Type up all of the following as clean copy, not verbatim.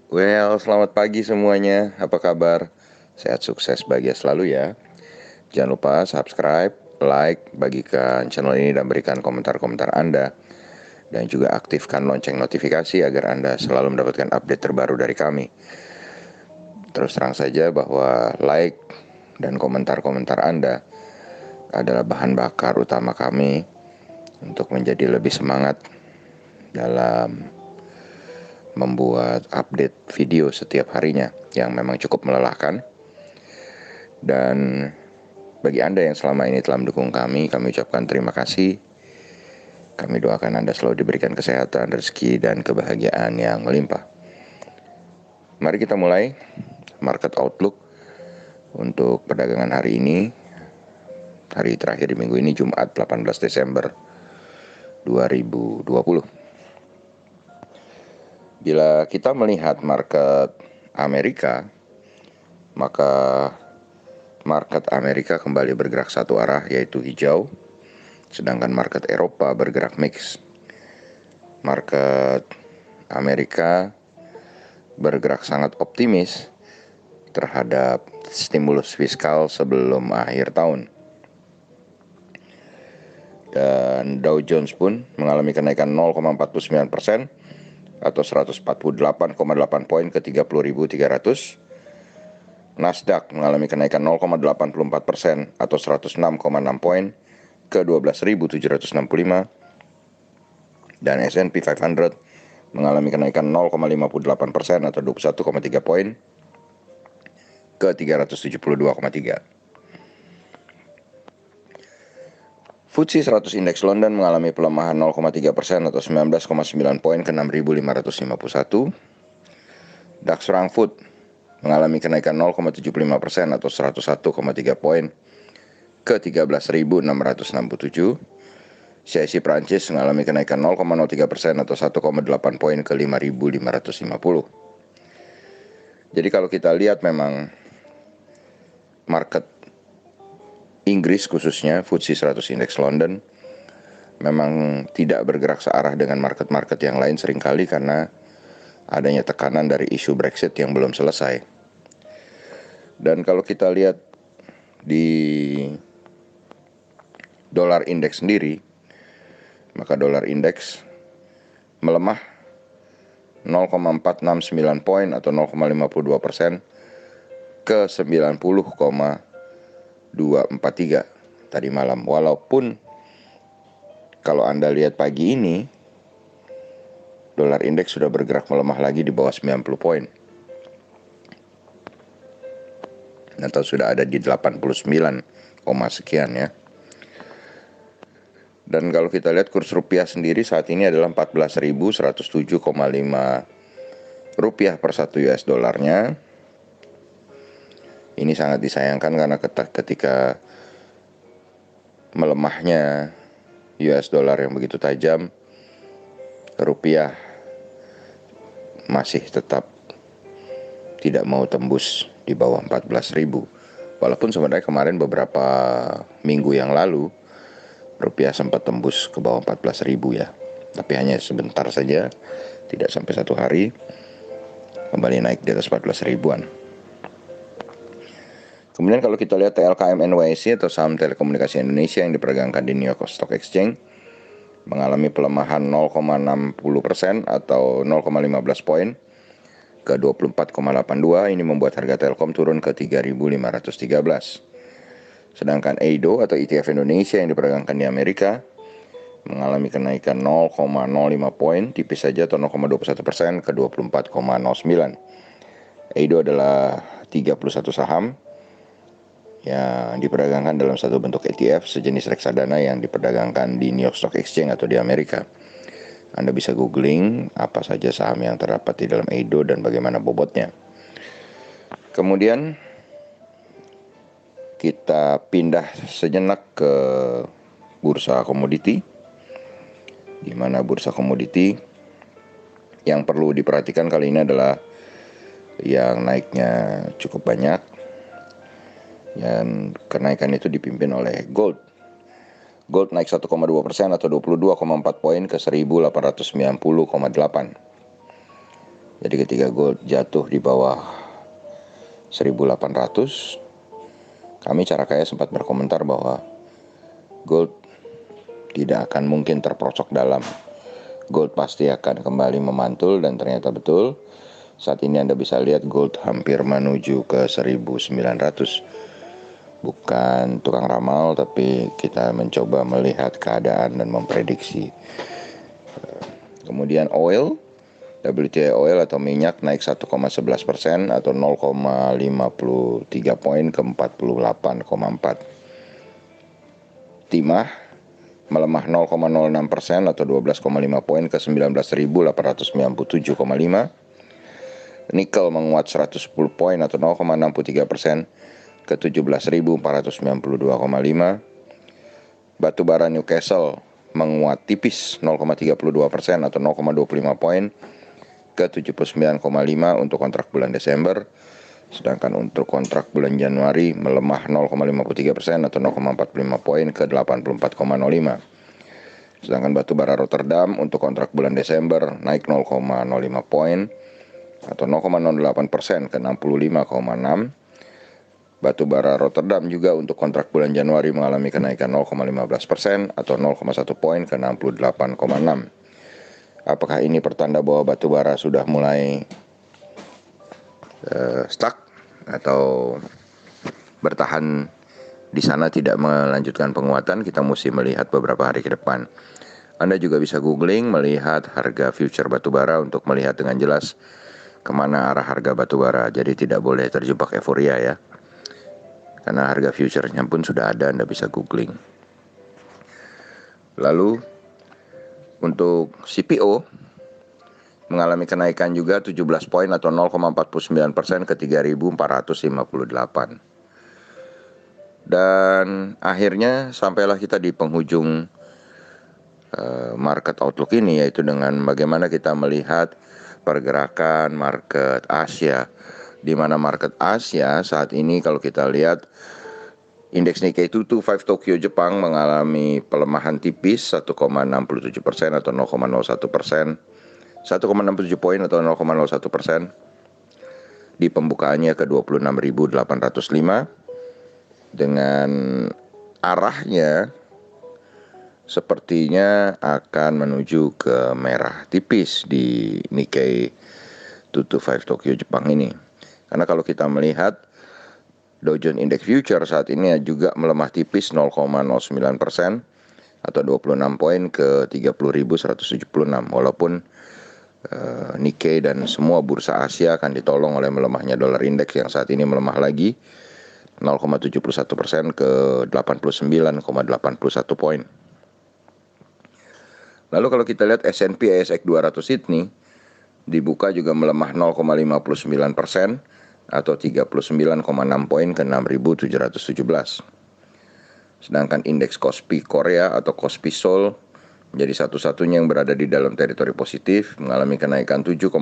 Selamat pagi semuanya. Apa kabar? Sehat, sukses, bahagia selalu ya. Jangan lupa subscribe, like, bagikan channel ini dan berikan komentar-komentar Anda. Dan juga aktifkan lonceng notifikasi agar Anda selalu mendapatkan update terbaru dari kami. Terus terang saja bahwa like dan komentar-komentar Anda adalah bahan bakar utama kami untuk menjadi lebih semangat dalam membuat update video setiap harinya yang memang cukup melelahkan. Dan bagi Anda yang selama ini telah mendukung kami ucapkan terima kasih. Kami doakan Anda selalu diberikan kesehatan, rezeki, dan kebahagiaan yang melimpah. Mari kita mulai market outlook untuk perdagangan hari ini. Hari terakhir di minggu ini Jumat 18 Desember 2020. Bila kita melihat market Amerika, maka market Amerika kembali bergerak satu arah, yaitu hijau. Sedangkan market Eropa bergerak mix. Market Amerika bergerak sangat optimis terhadap stimulus fiskal sebelum akhir tahun. Dan Dow Jones pun mengalami kenaikan 0,49% atau 148,8 poin ke 30.300. Nasdaq mengalami kenaikan 0,84% atau 106,6 poin ke 12.765. Dan S&P 500 mengalami kenaikan 0,58% atau 21,3 poin ke 372,3. FTSE 100 Indeks London mengalami pelemahan 0,3% atau 19,9 poin ke 6.551. DAX Frankfurt mengalami kenaikan 0,75% atau 101,3 poin ke 13.667. CAC Prancis mengalami kenaikan 0,03% atau 1,8 poin ke 5.550. Jadi kalau kita lihat memang market Inggris khususnya FTSE 100 Index London memang tidak bergerak searah dengan market-market yang lain seringkali karena adanya tekanan dari isu Brexit yang belum selesai. Dan kalau kita lihat di dolar indeks sendiri, maka dolar indeks melemah 0,469 poin atau 0,52% ke 90,243 tadi malam. Walaupun kalau Anda lihat pagi ini dolar indeks sudah bergerak melemah lagi di bawah 90 poin. Atau sudah ada di 89, sekian ya. Dan kalau kita lihat kurs rupiah sendiri saat ini adalah 14.107,5 rupiah per 1 US dolarnya. Ini sangat disayangkan karena ketika melemahnya US dollar yang begitu tajam, rupiah masih tetap tidak mau tembus di bawah 14.000. Walaupun sebenarnya kemarin beberapa minggu yang lalu rupiah sempat tembus ke bawah 14.000 ya. Tapi hanya sebentar saja, tidak sampai satu hari, kembali naik di atas 14 ribuan. Kemudian kalau kita lihat TLKM NYSE atau saham telekomunikasi Indonesia yang diperdagangkan di New York Stock Exchange mengalami pelemahan 0,60% atau 0,15 poin ke 24,82. Ini membuat harga Telkom turun ke 3.513. Sedangkan EIDO atau ETF Indonesia yang diperdagangkan di Amerika mengalami kenaikan 0,05 poin, tipis saja atau 0,21% ke 24,09. EIDO adalah 31 saham yang diperdagangkan dalam satu bentuk ETF sejenis reksadana yang diperdagangkan di New York Stock Exchange atau di Amerika. Anda bisa googling apa saja saham yang terdapat di dalam EIDO dan bagaimana bobotnya. Kemudian kita pindah sejenak ke bursa komoditi, di mana bursa komoditi yang perlu diperhatikan kali ini adalah yang naiknya cukup banyak, dan kenaikan itu dipimpin oleh gold. Gold naik 1,2% atau 22,4 poin ke 1.890,8. Jadi ketika gold jatuh di bawah 1800, kami Cara Kaya sempat berkomentar bahwa gold tidak akan mungkin terperosok dalam. Gold pasti akan kembali memantul, dan ternyata betul. Saat ini Anda bisa lihat gold hampir menuju ke 1900. Bukan tukang ramal, tapi kita mencoba melihat keadaan dan memprediksi. Kemudian oil, WTI oil atau minyak naik 1,11% atau 0,53 poin ke 48,4. Timah melemah 0,06% atau 12,5 poin ke 19.897,5. Nikel menguat 110 poin atau 0,63% ke 17.492,5. Batu bara Newcastle menguat tipis 0,32% atau 0,25 poin ke 79,5 untuk kontrak bulan Desember. Sedangkan untuk kontrak bulan Januari melemah 0,53% atau 0,45 poin ke 84,05. Sedangkan batu bara Rotterdam untuk kontrak bulan Desember naik 0,05 poin atau 0,08% ke 65,6. Batu bara Rotterdam juga untuk kontrak bulan Januari mengalami kenaikan 0,15% atau 0,1 poin ke 68,6. Apakah ini pertanda bahwa batu bara sudah mulai stuck atau bertahan di sana, tidak melanjutkan penguatan? Kita mesti melihat beberapa hari ke depan. Anda juga bisa googling melihat harga future batu bara untuk melihat dengan jelas kemana arah harga batu bara. Jadi tidak boleh terjebak euforia ya, karena harga future-nya pun sudah ada, Anda bisa googling. Lalu untuk CPO mengalami kenaikan juga 17 poin atau 0,49% ke 3.458. Dan akhirnya sampailah kita di penghujung market outlook ini, yaitu dengan bagaimana kita melihat pergerakan market Asia. Di mana market Asia saat ini kalau kita lihat indeks Nikkei 225 Tokyo Jepang mengalami pelemahan tipis 1,67% atau 0,01%, 1,67 poin atau 0,01% di pembukaannya ke 26.805, dengan arahnya sepertinya akan menuju ke merah tipis di Nikkei 225 Tokyo Jepang ini. Karena kalau kita melihat Dow Jones Index Future saat ini juga melemah tipis 0,09% atau 26 poin ke 30.176. Walaupun Nikkei dan semua bursa Asia akan ditolong oleh melemahnya dolar indeks yang saat ini melemah lagi 0,71% ke 89,81 poin. Lalu kalau kita lihat S&P ASX 200 Sydney dibuka juga melemah 0,59% atau 39,6 poin ke 6.717. Sedangkan indeks Kospi Korea atau Kospi Seoul menjadi satu-satunya yang berada di dalam teritori positif, mengalami kenaikan 7,22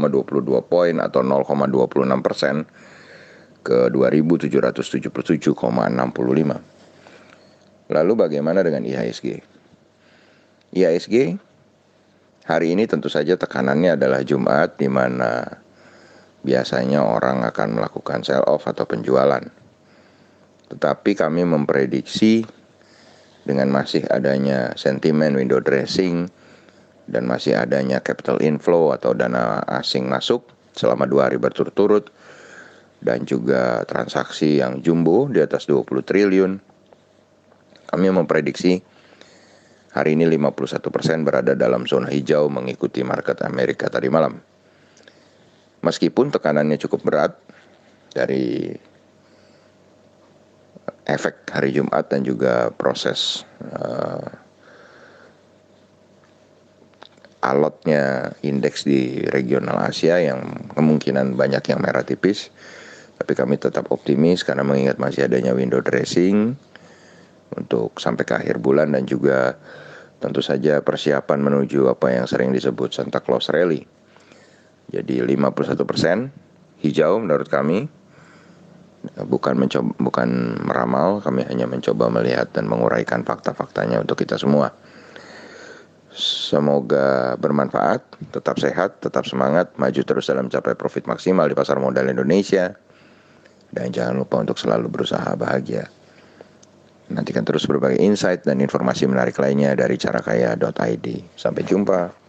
poin atau 0,26% ke 2.777,65. Lalu bagaimana dengan IHSG? IHSG hari ini tentu saja tekanannya adalah Jumat, di mana biasanya orang akan melakukan sell off atau penjualan. Tetapi kami memprediksi dengan masih adanya sentimen window dressing dan masih adanya capital inflow atau dana asing masuk selama 2 hari berturut-turut, dan juga transaksi yang jumbo di atas 20 triliun, kami memprediksi hari ini 51% berada dalam zona hijau mengikuti market Amerika tadi malam. Meskipun tekanannya cukup berat dari efek hari Jumat dan juga proses alotnya indeks di regional Asia yang kemungkinan banyak yang merah tipis, tapi kami tetap optimis karena mengingat masih adanya window dressing untuk sampai ke akhir bulan, dan juga tentu saja persiapan menuju apa yang sering disebut Santa Claus Rally. Jadi 51% hijau menurut kami. Bukan meramal, kami hanya mencoba melihat dan menguraikan fakta-faktanya untuk kita semua. Semoga bermanfaat, tetap sehat, tetap semangat, maju terus dalam capai profit maksimal di pasar modal Indonesia. Dan jangan lupa untuk selalu berusaha bahagia. Nantikan terus berbagai insight dan informasi menarik lainnya dari carakaya.id. Sampai jumpa.